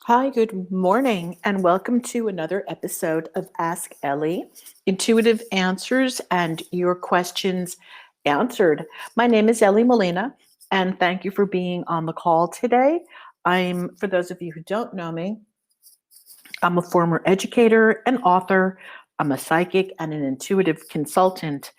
Hi, good morning, and welcome to another episode of Ask Elly, intuitive answers and your questions answered. My name is Elly Molina, and thank you for being on the call today. For those of you who don't know me, I'm a former educator, an author, I'm a psychic, and an intuitive consultant.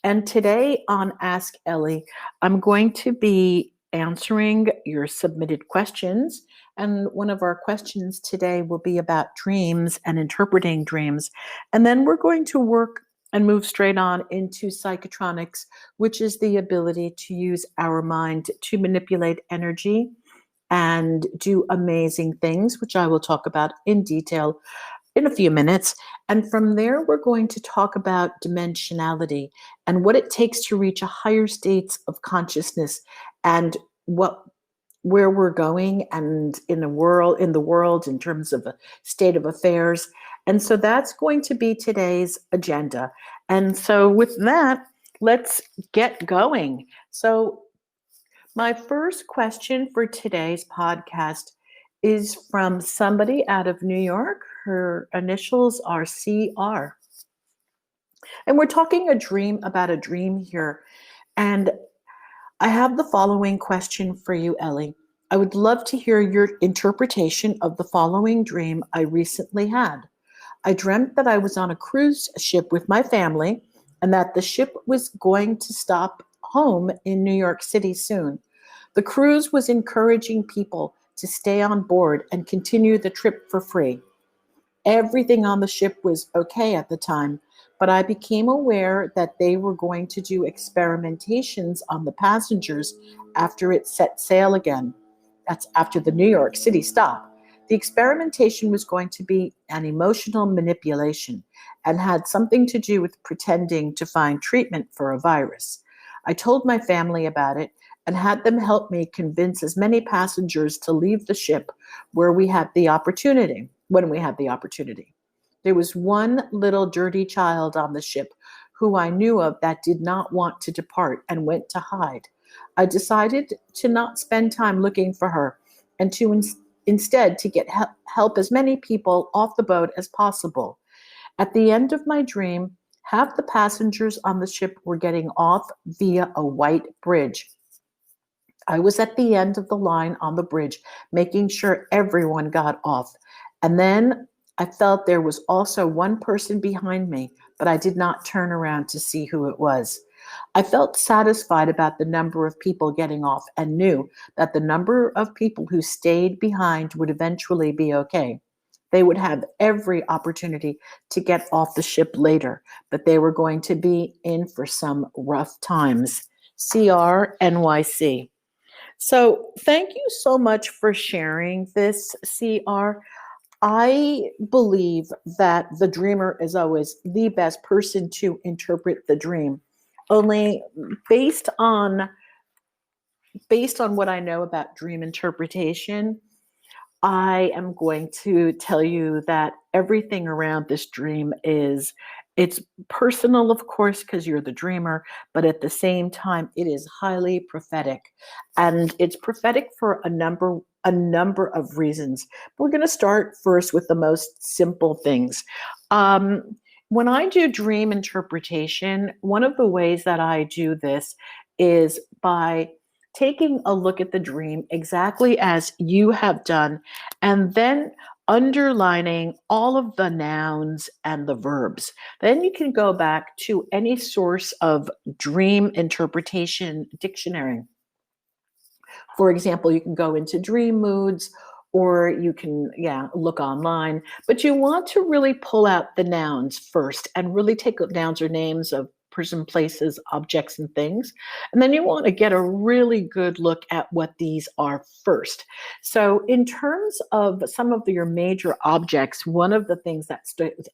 And today on Ask Elly, I'm going to be answering your submitted questions. And one of our questions today will be about dreams and interpreting dreams. And then we're going to work and move straight on into psychotronics, which is the ability to use our mind to manipulate energy and do amazing things, which I will talk about in detail in a few minutes. And from there, we're going to talk about dimensionality and what it takes to reach a higher states of consciousness and where we're going and in the world in terms of a state of affairs. And so that's going to be today's agenda. And so with that, let's get going. So my first question for today's podcast is from somebody out of New York. Her initials are CR. And we're talking about a dream here. And I have the following question for you, Elly. I would love to hear your interpretation of the following dream I recently had. I dreamt that I was on a cruise ship with my family and that the ship was going to stop home in New York City soon. The cruise was encouraging people to stay on board and continue the trip for free. Everything on the ship was okay at the time, but I became aware that they were going to do experimentations on the passengers after it set sail again. That's after the New York City stop. The experimentation was going to be an emotional manipulation and had something to do with pretending to find treatment for a virus. I told my family about it and had them help me convince as many passengers to leave the ship when we had the opportunity. There was one little dirty child on the ship who I knew of that did not want to depart and went to hide. I decided to not spend time looking for her and to instead to get help as many people off the boat as possible. At the end of my dream, half the passengers on the ship were getting off via a white bridge. I was at the end of the line on the bridge, making sure everyone got off. And then I felt there was also one person behind me, but I did not turn around to see who it was. I felt satisfied about the number of people getting off and knew that the number of people who stayed behind would eventually be okay. They would have every opportunity to get off the ship later, but they were going to be in for some rough times. CRNYC. So thank you so much for sharing this, CR. I believe that the dreamer is always the best person to interpret the dream. Only based on what I know about dream interpretation, I am going to tell you that everything around this dream it's personal, of course, because you're the dreamer, but at the same time, it is highly prophetic. And it's prophetic for a number of reasons. We're going to start first with the most simple things. When I do dream interpretation, one of the ways that I do this is by taking a look at the dream exactly as you have done, and then underlining all of the nouns and the verbs. Then you can go back to any source of dream interpretation dictionary. For example, you can go into dream moods, or you can, look online, but you want to really pull out the nouns first and really take nouns or names of person, places, objects, and things. And then you want to get a really good look at what these are first. So in terms of some of your major objects, one of the things that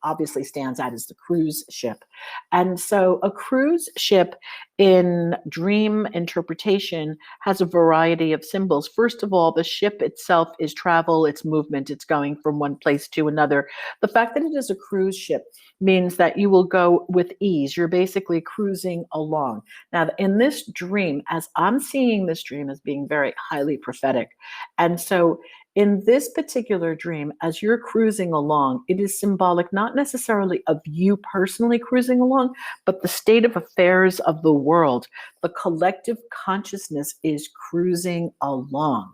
obviously stands out is the cruise ship. And so a cruise ship in dream interpretation has a variety of symbols. First of all, the ship itself is travel, it's movement, it's going from one place to another. The fact that it is a cruise ship means that you will go with ease. You're basically cruising along. Now, in this dream, as I'm seeing this dream as being very highly prophetic, and so In this particular dream, as you're cruising along, it is symbolic not necessarily of you personally cruising along, but the state of affairs of the world. The collective consciousness is cruising along.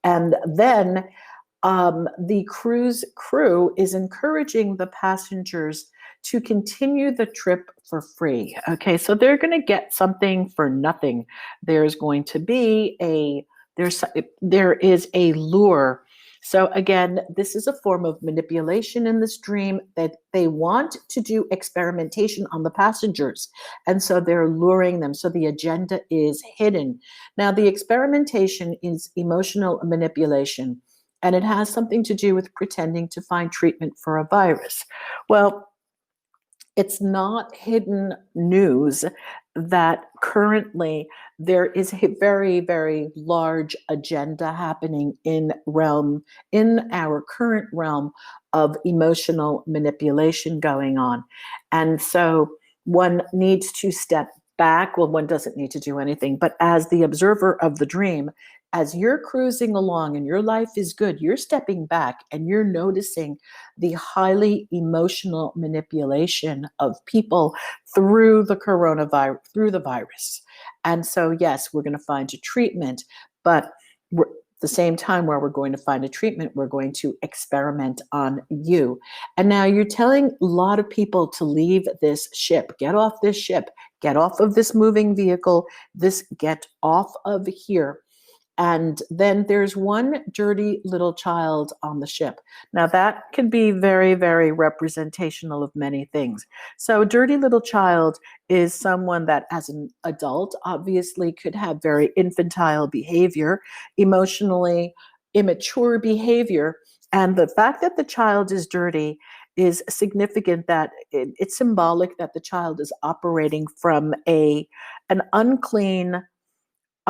And then the cruise crew is encouraging the passengers to continue the trip for free. Okay, so they're going to get something for nothing. There's going to be there is a lure. So again, this is a form of manipulation in this dream that they want to do experimentation on the passengers. And so they're luring them. So the agenda is hidden. Now, the experimentation is emotional manipulation, and it has something to do with pretending to find treatment for a virus. Well, it's not hidden news that currently there is a very, very large agenda happening in our current realm of emotional manipulation going on. And so one needs to step back. Well, one doesn't need to do anything, but as the observer of the dream, as you're cruising along and your life is good, you're stepping back and you're noticing the highly emotional manipulation of people through the coronavirus, through the virus. And so, yes, we're going to find a treatment, but at the same time where we're going to find a treatment, we're going to experiment on you. And now you're telling a lot of people to leave this ship, get off this ship, get off of this moving vehicle, get off of here. And then there's one dirty little child on the ship. Now that can be very, very representational of many things. So dirty little child is someone that as an adult obviously could have very infantile behavior, emotionally immature behavior. And the fact that the child is dirty is significant, that it's symbolic that the child is operating from an unclean,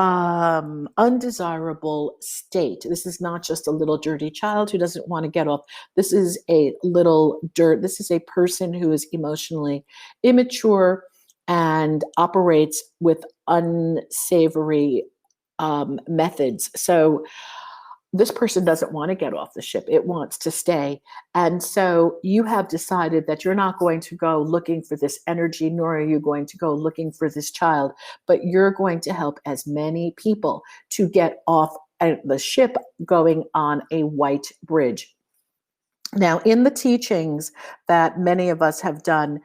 undesirable state. This is not just a little dirty child who doesn't want to get off. This is a little dirt. This is a person who is emotionally immature and operates with unsavory methods. So this person doesn't want to get off the ship. It wants to stay. And so you have decided that you're not going to go looking for this energy, nor are you going to go looking for this child, but you're going to help as many people to get off the ship going on a white bridge. Now, in the teachings that many of us have done,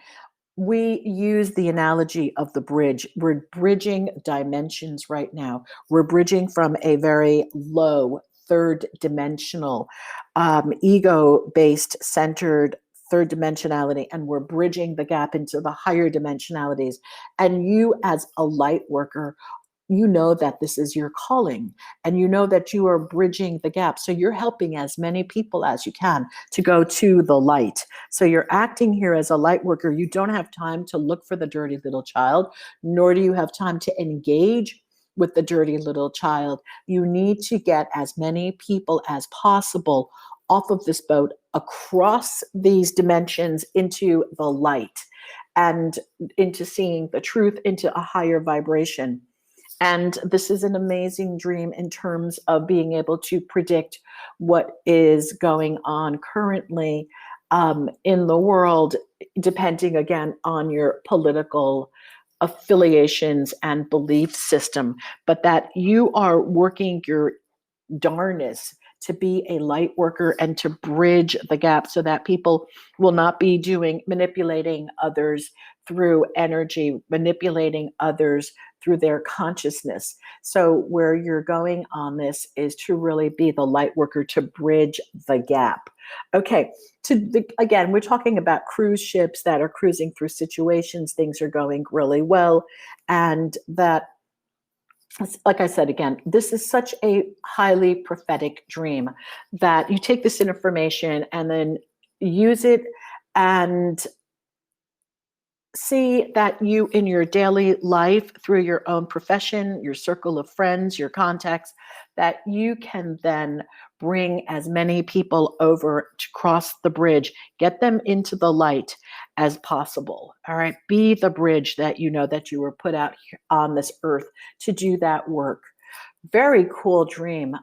we use the analogy of the bridge. We're bridging dimensions right now. We're bridging from a very low, third dimensional, ego-based, centered third dimensionality, and we're bridging the gap into the higher dimensionalities. And you, as a light worker, you know that this is your calling, and you know that you are bridging the gap. So you're helping as many people as you can to go to the light. So you're acting here as a light worker. You don't have time to look for the dirty little child, nor do you have time to engage with the dirty little child. You need to get as many people as possible off of this boat, across these dimensions into the light, and into seeing the truth, into a higher vibration. And this is an amazing dream in terms of being able to predict what is going on currently in the world, depending again on your political affiliations and belief system, but that you are working your darnest to be a light worker and to bridge the gap so that people will not be manipulating others through energy, manipulating others through their consciousness. So where you're going on this is to really be the light worker to bridge the gap. Okay, again, we're talking about cruise ships that are cruising through situations, things are going really well, and that, like I said, again, this is such a highly prophetic dream that you take this information and then use it and see that you, in your daily life, through your own profession, your circle of friends, your contacts, that you can then bring as many people over to cross the bridge, get them into the light as possible. All right, be the bridge that you know that you were put out here on this earth to do that work. Very cool dream.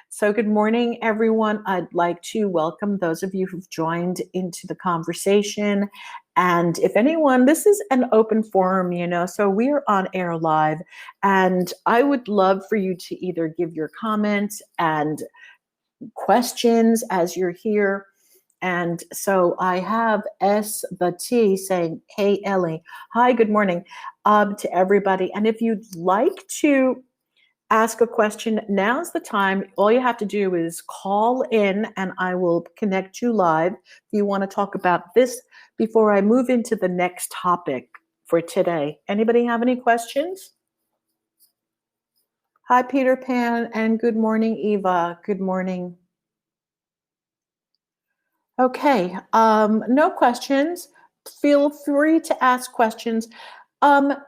So good morning, everyone. I'd like to welcome those of you who've joined into the conversation. And if anyone, this is an open forum, so we're on air live. And I would love for you to either give your comments and questions as you're here. And so I have the T saying, "Hey, Elly. Hi, good morning to everybody. And if you'd like to ask a question, now's the time. All you have to do is call in and I will connect you live if you want to talk about this before I move into the next topic for today. Anybody have any questions? Hi, Peter Pan, and good morning, Eva. Good morning. Okay, no questions. Feel free to ask questions.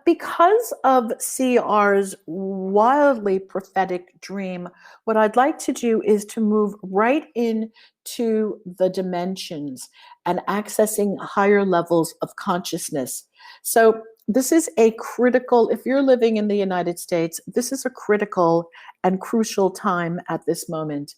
Because of CR's wildly prophetic dream, what I'd like to do is to move right into the dimensions and accessing higher levels of consciousness. So, this is a critical, if you're living in the United States, this is a critical and crucial time at this moment.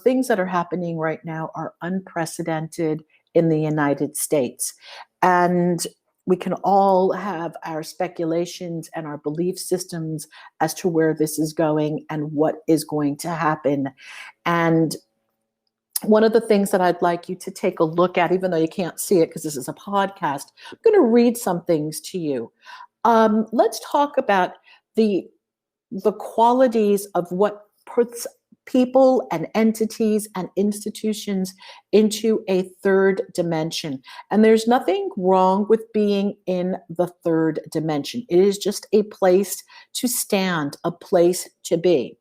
Things that are happening right now are unprecedented in the United States. And we can all have our speculations and our belief systems as to where this is going and what is going to happen. And one of the things that I'd like you to take a look at, even though you can't see it because this is a podcast, I'm going to read some things to you. Let's talk about the qualities of what puts people and entities and institutions into a third dimension. And there's nothing wrong with being in the third dimension. It is just a place to stand, a place to be.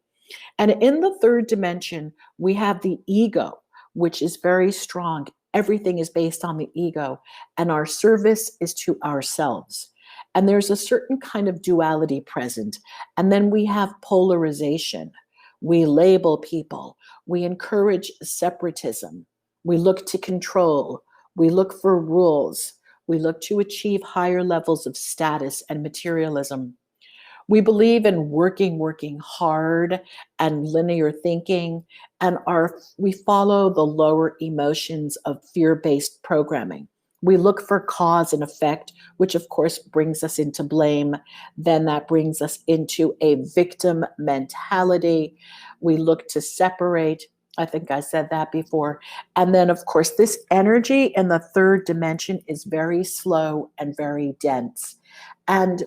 And in the third dimension, we have the ego, which is very strong. Everything is based on the ego, and our service is to ourselves. And there's a certain kind of duality present. And then we have polarization. We label people. We encourage separatism. We look to control. We look for rules. We look to achieve higher levels of status and materialism. We believe in working hard and linear thinking, and we follow the lower emotions of fear-based programming. We look for cause and effect, which of course brings us into blame. Then that brings us into a victim mentality. We look to separate. I think I said that before. And then, of course, this energy in the third dimension is very slow and very dense. And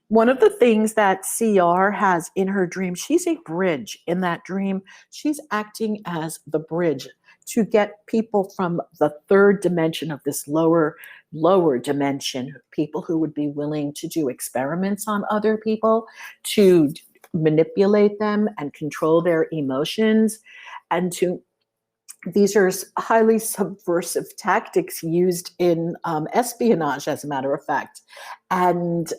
one of the things that CR has in her dream, she's a bridge in that dream. She's acting as the bridge to get people from the third dimension of this lower dimension, people who would be willing to do experiments on other people, to manipulate them and control their emotions, and to these are highly subversive tactics used in espionage, as a matter of fact, and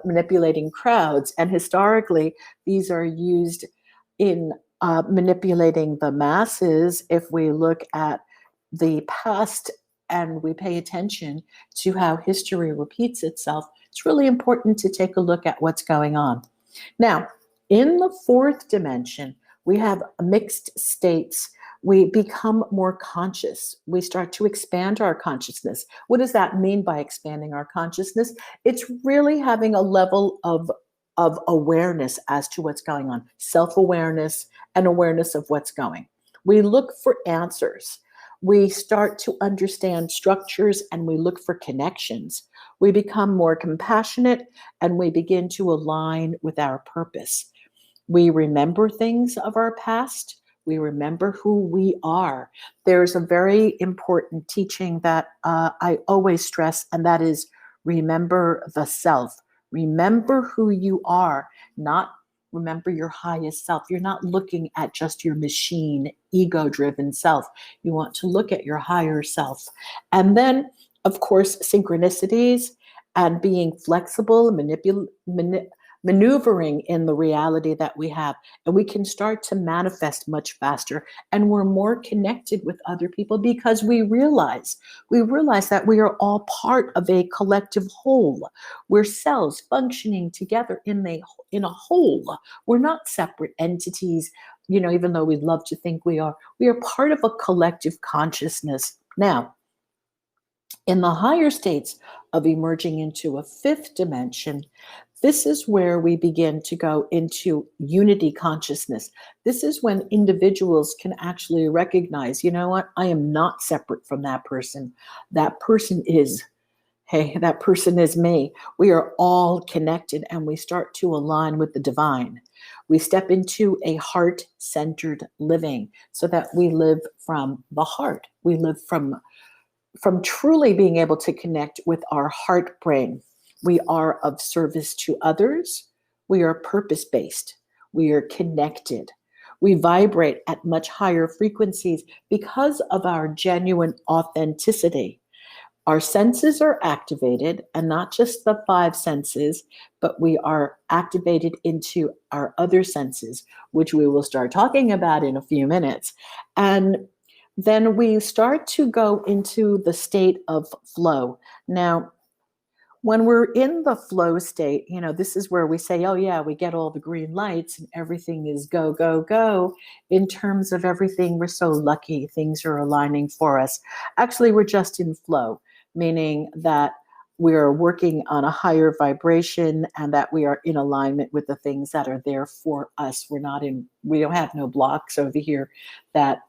manipulating crowds. And historically, these are used in manipulating the masses. If we look at the past and we pay attention to how history repeats itself, it's really important to take a look at what's going on. Now, in the fourth dimension, we have mixed states. We become more conscious. We start to expand our consciousness. What does that mean by expanding our consciousness? It's really having a level of awareness as to what's going on, self-awareness and awareness of what's going. We look for answers. We start to understand structures and we look for connections. We become more compassionate and we begin to align with our purpose. We remember things of our past. We remember who we are. There's a very important teaching that I always stress, and that is remember the self. Remember who you are, not remember your highest self. You're not looking at just your machine, ego-driven self. You want to look at your higher self. And then, of course, synchronicities and being flexible, maneuvering in the reality that we have, and we can start to manifest much faster, and we're more connected with other people because we realize that we are all part of a collective whole. We're cells functioning together in a whole. We're not separate entities, even though we'd love to think we are. We are part of a collective consciousness. Now, in the higher states of emerging into a fifth dimension, this is where we begin to go into unity consciousness. This is when individuals can actually recognize, you know what, I am not separate from that person. That person is, hey, that person is me. We are all connected, and we start to align with the divine. We step into a heart-centered living so that we live from the heart. We live from truly being able to connect with our heart brain. We are of service to others. We are purpose-based. We are connected. We vibrate at much higher frequencies because of our genuine authenticity. Our senses are activated, and not just the five senses, but we are activated into our other senses, which we will start talking about in a few minutes. And then we start to go into the state of flow. Now, when we're in the flow state, this is where we say, oh yeah, we get all the green lights and everything is go, go, go. In terms of everything, we're so lucky, things are aligning for us. Actually, we're just in flow, meaning that we are working on a higher vibration and that we are in alignment with the things that are there for us. We don't have no blocks over here that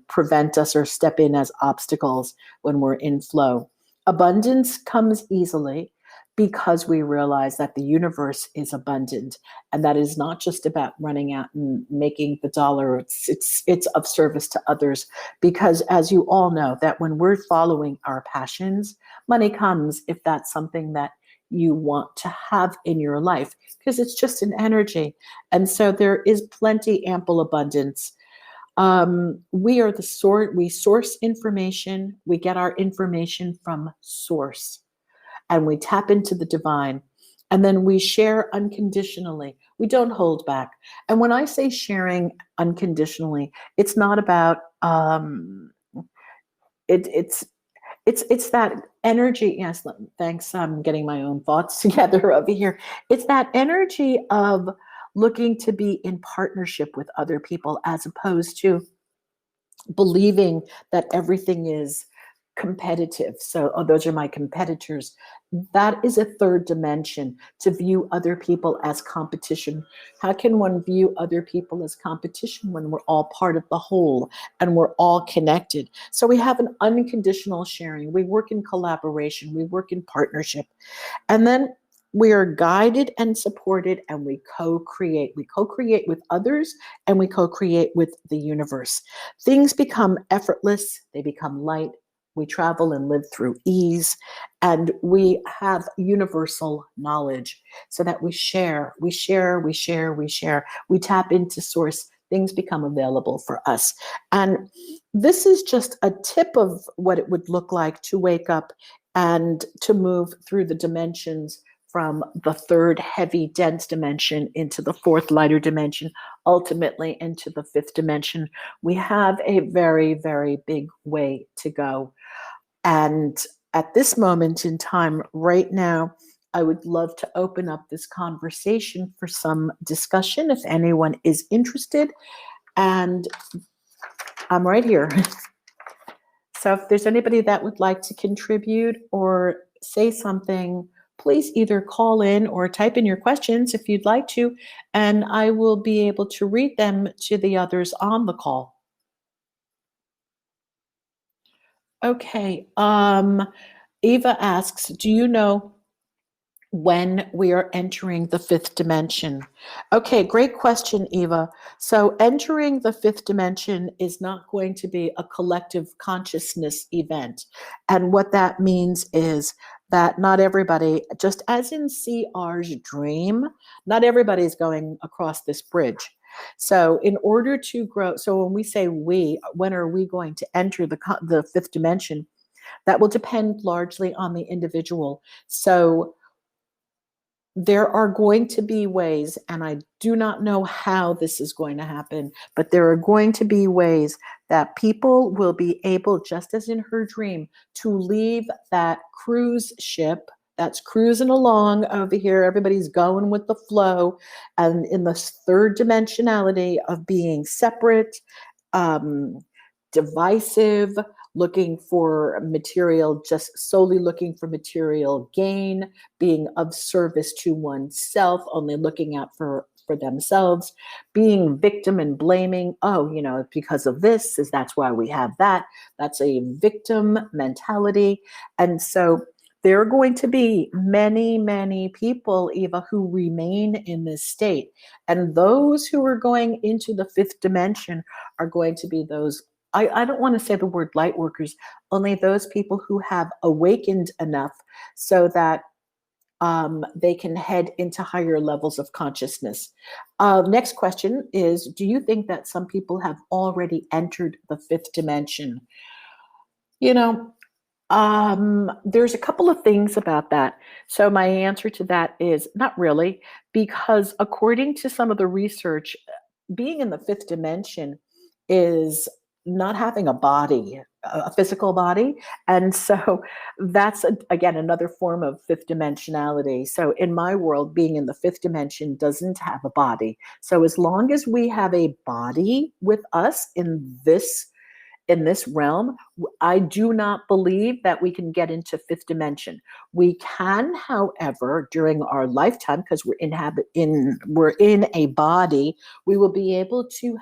prevent us or step in as obstacles when we're in flow. Abundance comes easily because we realize that the universe is abundant, and that is not just about running out and making the dollar. It's of service to others, because as you all know, that when we're following our passions, money comes if that's something that you want to have in your life, because it's just an energy. And so there is plenty, ample abundance. We are the source. We source information. We get our information from source, and we tap into the divine, and then we share unconditionally. We don't hold back. And when I say sharing unconditionally, it's not about it's that energy. Yes, thanks. I'm getting my own thoughts together over here. It's that energy of looking to be in partnership with other people, as opposed to believing that everything is competitive. So, oh, those are my competitors. That is a third dimension, to view other people as competition. How can one view other people as competition when we're all part of the whole and we're all connected? So we have an unconditional sharing. We work in collaboration. We work in partnership. And then we are guided and supported, and we co-create. We co-create with others, and we co-create with the universe. Things become effortless. They become light. We travel and live through ease, and we have universal knowledge so that we share. We tap into source. Things become available for us. And this is just a tip of what it would look like to wake up and to move through the dimensions, from the third heavy, dense dimension into the fourth lighter dimension, ultimately into the fifth dimension. We have a very, very big way to go. And at this moment in time, right now, I would love to open up this conversation for some discussion if anyone is interested. And I'm right here. So if there's anybody that would like to contribute or say something, please either call in or type in your questions if you'd like to, and I will be able to read them to the others on the call. Okay. Eva asks, do you know when we are entering the fifth dimension? Okay, great question, Eva. So entering the fifth dimension is not going to be a collective consciousness event. And what that means is that not everybody, just as in CR's dream, not everybody is going across this bridge. So in order to grow, so when we say we, when are we going to enter the fifth dimension? That will depend largely on the individual. So there are going to be ways, and I do not know how this is going to happen, but there are going to be ways that people will be able, just as in her dream, to leave that cruise ship that's cruising along over here. Everybody's going with the flow. And in this third dimensionality of being separate, um, divisive, looking for material, just solely looking for material gain, being of service to oneself, only looking out for themselves, being victim and blaming, oh, because of this, is that's why we have that. That's a victim mentality. And so there are going to be many, many people, Eva, who remain in this state. And those who are going into the fifth dimension are going to be those, I don't want to say the word light workers, only those people who have awakened enough so that they can head into higher levels of consciousness. Next question is, do you think that some people have already entered the fifth dimension? There's a couple of things about that. So my answer to that is not really, because according to some of the research, being in the fifth dimension is not having a body, a physical body. And so that's, again, another form of fifth dimensionality. So in my world, being in the fifth dimension doesn't have a body. So as long as we have a body with us in this realm, I do not believe that we can get into fifth dimension. We can, however, during our lifetime, because we're in a body, we will be able to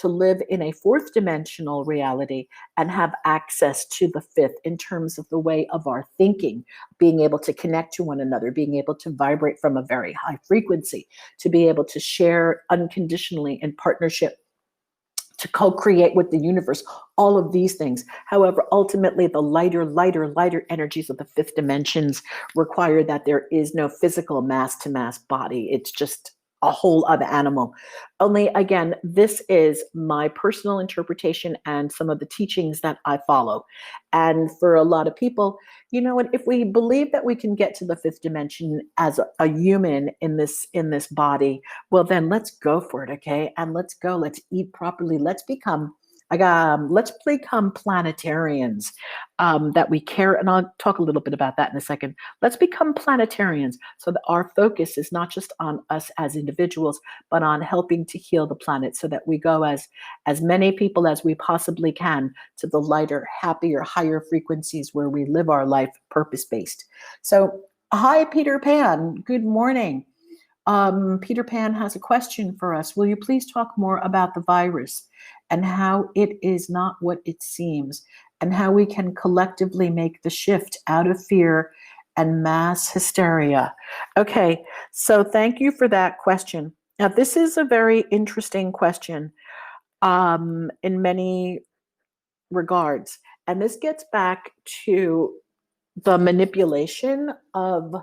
live in a fourth dimensional reality and have access to the fifth in terms of the way of our thinking, being able to connect to one another, being able to vibrate from a very high frequency, to be able to share unconditionally in partnership, to co-create with the universe, all of these things. However, ultimately, the lighter energies of the fifth dimensions require that there is no physical mass-to-mass body. It's just a whole other animal. Only, again, this is my personal interpretation and some of the teachings that I follow. And for a lot of people, you know what, if we believe that we can get to the fifth dimension as a human in this body, well, then let's go for it, okay? And let's go. Let's eat properly. Let's become planetarians, that we care. And I'll talk a little bit about that in a second. Let's become planetarians so that our focus is not just on us as individuals, but on helping to heal the planet, so that we go as many people as we possibly can to the lighter, happier, higher frequencies where we live our life purpose-based. So, hi, Peter Pan. Good morning. Peter Pan has a question for us. Will you please talk more about the virus and how it is not what it seems, and how we can collectively make the shift out of fear and mass hysteria? Okay, so thank you for that question. Now, this is a very interesting question in many regards. And this gets back to the manipulation of,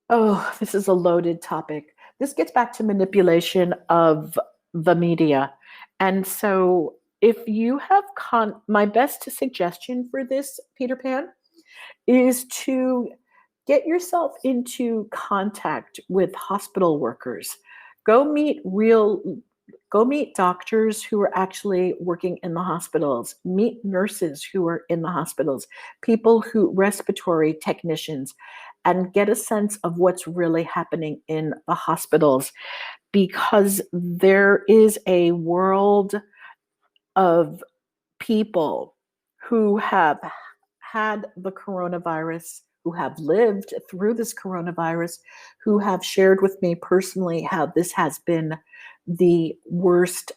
oh, this is a loaded topic. This gets back to manipulation of the media. And so if you have my best suggestion for this, Peter Pan, is to get yourself into contact with hospital workers. Go meet doctors who are actually working in the hospitals. Meet nurses who are in the hospitals, respiratory technicians, and get a sense of what's really happening in the hospitals, because there is a world of people who have had the coronavirus, who have lived through this coronavirus, who have shared with me personally how this has been the worst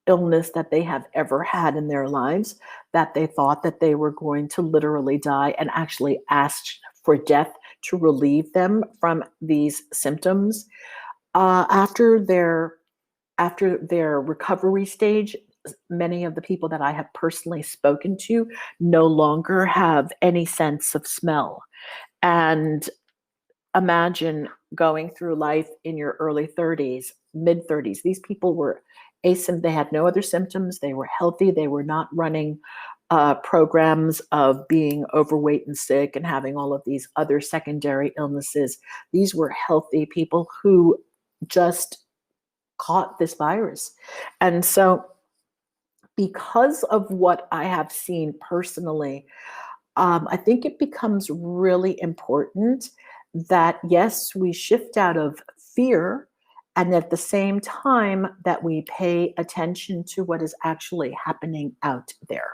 illness that they have ever had in their lives, that they thought that they were going to literally die, and actually asked for death to relieve them from these symptoms. After their recovery stage, many of the people that I have personally spoken to no longer have any sense of smell. And imagine going through life in your early 30s, mid 30s. These people were they had no other symptoms. They were healthy. They were not running programs of being overweight and sick and having all of these other secondary illnesses. These were healthy people who just caught this virus. And so, because of what I have seen personally, I think it becomes really important that, yes, we shift out of fear, and at the same time that we pay attention to what is actually happening out there.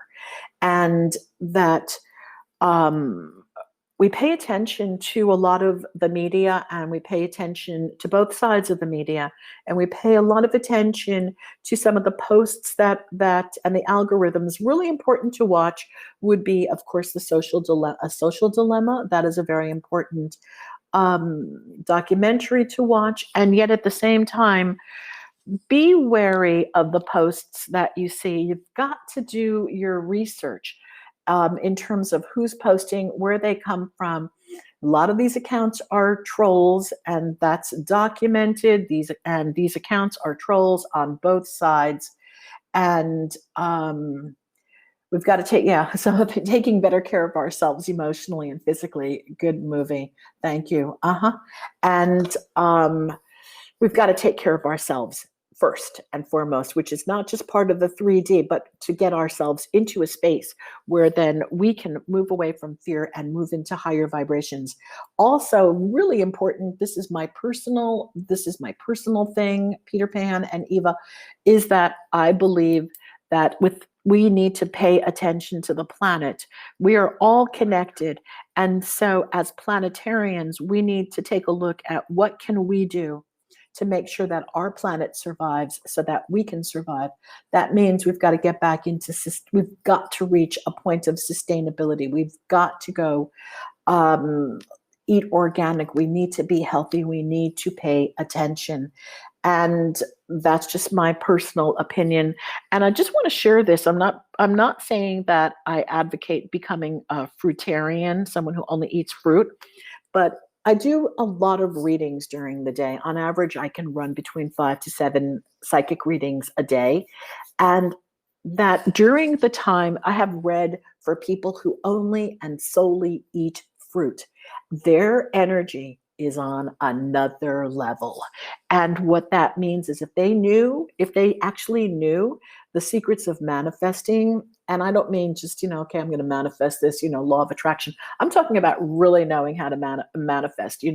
And that um, we pay attention to a lot of the media, and we pay attention to both sides of the media, and we pay a lot of attention to some of the posts that and the algorithms. Really important to watch would be, of course, the social dilemma. A social dilemma, that is a very important documentary to watch, and yet at the same time, be wary of the posts that you see. You've got to do your research in terms of who's posting, where they come from. A lot of these accounts are trolls, and that's documented. These accounts are trolls on both sides, and we've got to so taking better care of ourselves emotionally and physically. Good movie, thank you. And we've got to take care of ourselves first and foremost, which is not just part of the 3D, but to get ourselves into a space where then we can move away from fear and move into higher vibrations. Also, really important, this is my personal thing, Peter Pan and Eva, is that I believe that we need to pay attention to the planet. We are all connected. And so as planetarians, we need to take a look at what can we do to make sure that our planet survives so that we can survive. That means we've got to get back we've got to reach a point of sustainability. We've got to go eat organic. We need to be healthy. We need to pay attention. And that's just my personal opinion. And I just want to share this. I'm not saying that I advocate becoming a fruitarian, someone who only eats fruit, but I do a lot of readings during the day. On average, I can run between 5 to 7 psychic readings a day. And that during the time I have read for people who only and solely eat fruit, their energy is on another level. And what that means is if they actually knew the secrets of manifesting, and I don't mean just, okay, I'm going to manifest this, law of attraction. I'm talking about really knowing how to manifest,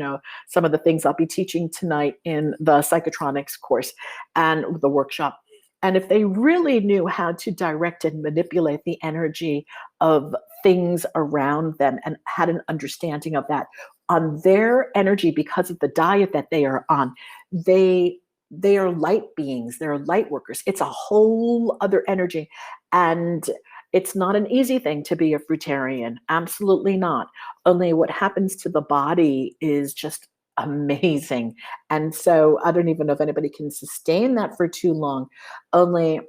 some of the things I'll be teaching tonight in the Psychotronics course and the workshop. And if they really knew how to direct and manipulate the energy of things around them and had an understanding of that on their energy because of the diet that they are on, they are light beings, they're light workers. It's a whole other energy. And it's not an easy thing to be a fruitarian. Absolutely not. Only what happens to the body is just amazing. And so I don't even know if anybody can sustain that for too long. Only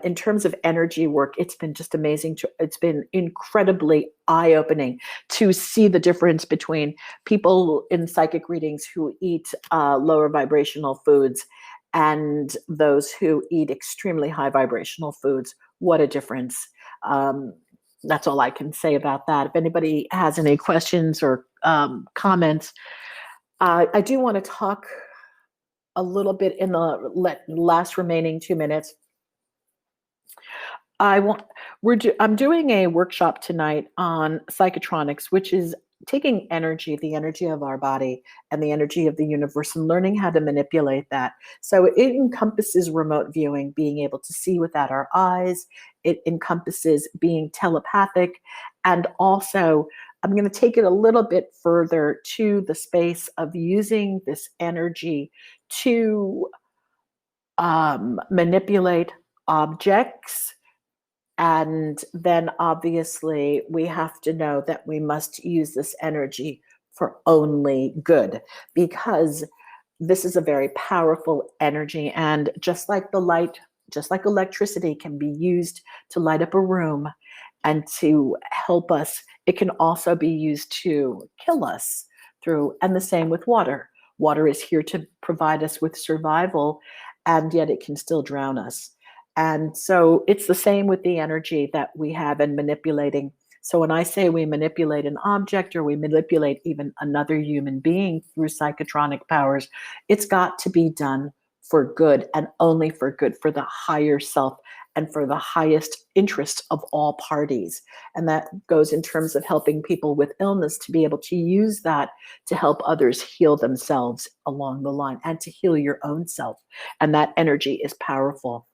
in terms of energy work, it's been just amazing. It's been incredibly eye-opening to see the difference between people in psychic readings who eat lower vibrational foods and those who eat extremely high vibrational foods. What a difference. That's all I can say about that. If anybody has any questions or comments, I do want to talk a little bit in the last remaining 2 minutes. I'm doing a workshop tonight on psychotronics, which is taking the energy of our body and the energy of the universe and learning how to manipulate that. So it encompasses remote viewing, being able to see without our eyes. It encompasses being telepathic. And also, I'm going to take it a little bit further to the space of using this energy to manipulate objects. And then obviously we have to know that we must use this energy for only good, because this is a very powerful energy. And just like electricity can be used to light up a room and to help us, it can also be used to kill us and the same with water. Water is here to provide us with survival, and yet it can still drown us. And so it's the same with the energy that we have in manipulating. So when I say we manipulate an object or we manipulate even another human being through psychotronic powers, it's got to be done for good and only for good, for the higher self and for the highest interest of all parties. And that goes in terms of helping people with illness to be able to use that to help others heal themselves along the line and to heal your own self. And that energy is powerful.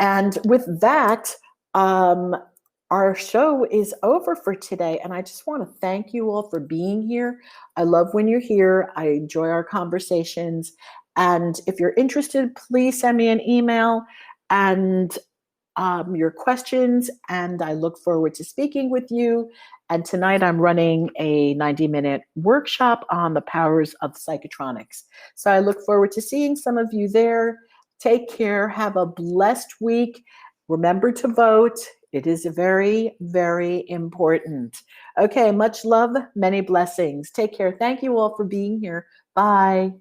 And with that, our show is over for today. And I just want to thank you all for being here. I love when you're here. I enjoy our conversations. And if you're interested, please send me an email and your questions. And I look forward to speaking with you. And tonight I'm running a 90-minute workshop on the powers of psychotronics. So I look forward to seeing some of you there. Take care. Have a blessed week. Remember to vote. It is very, very important. Okay, much love, many blessings. Take care. Thank you all for being here. Bye.